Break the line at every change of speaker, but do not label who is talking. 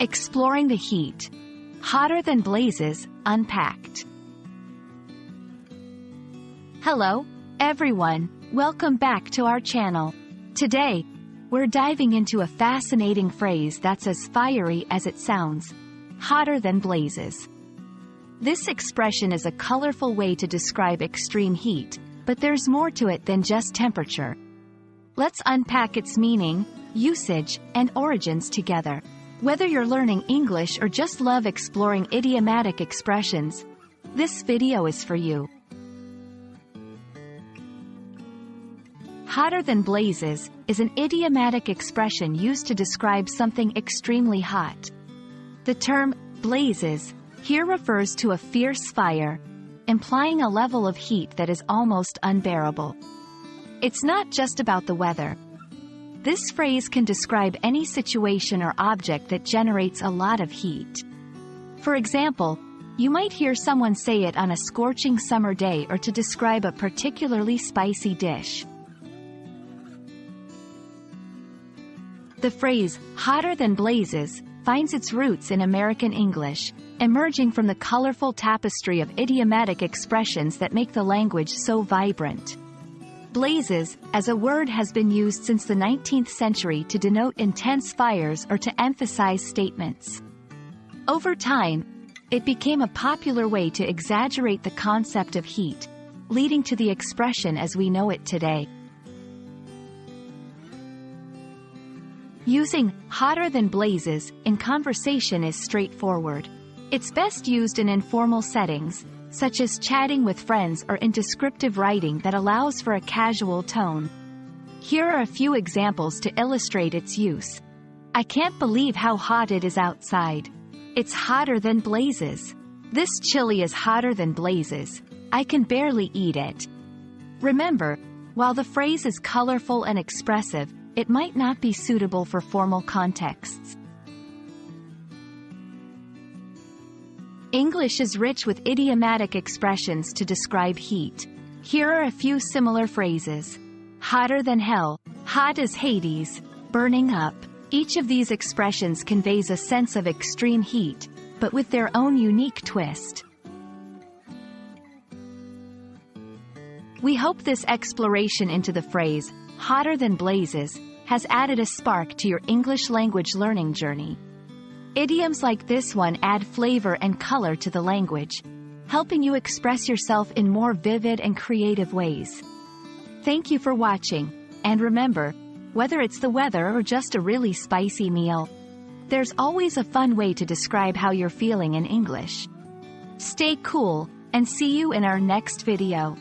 Exploring the heat. Hotter than blazes, unpacked. Hello, everyone. Welcome back to our channel. Today, we're diving into a fascinating phrase that's as fiery as it sounds. Hotter than blazes. This expression is a colorful way to describe extreme heat, but there's more to it than just temperature. Let's unpack its meaning, usage, and origins together. Whether you're learning English or just love exploring idiomatic expressions, this video is for you. Hotter than blazes is an idiomatic expression used to describe something extremely hot. The term blazes here refers to a fierce fire, implying a level of heat that is almost unbearable. It's not just about the weather. This phrase can describe any situation or object that generates a lot of heat. For example, you might hear someone say it on a scorching summer day or to describe a particularly spicy dish. The phrase, hotter than blazes, finds its roots in American English, emerging from the colorful tapestry of idiomatic expressions that make the language so vibrant. Blazes, as a word, has been used since the 19th century to denote intense fires or to emphasize statements. Over time, it became a popular way to exaggerate the concept of heat, leading to the expression as we know it today. Using hotter than blazes in conversation is straightforward. It's best used in informal settings, such as chatting with friends or in descriptive writing that allows for a casual tone. Here are a few examples to illustrate its use. I can't believe how hot it is outside. It's hotter than blazes. This chili is hotter than blazes. I can barely eat it. Remember, while the phrase is colorful and expressive, it might not be suitable for formal contexts. English is rich with idiomatic expressions to describe heat. Here are a few similar phrases. Hotter than hell, hot as Hades, burning up. Each of these expressions conveys a sense of extreme heat, but with their own unique twist. We hope this exploration into the phrase, hotter than blazes, has added a spark to your English language learning journey. Idioms like this one add flavor and color to the language, helping you express yourself in more vivid and creative ways. Thank you for watching, and remember, whether it's the weather or just a really spicy meal, there's always a fun way to describe how you're feeling in English. Stay cool, and see you in our next video.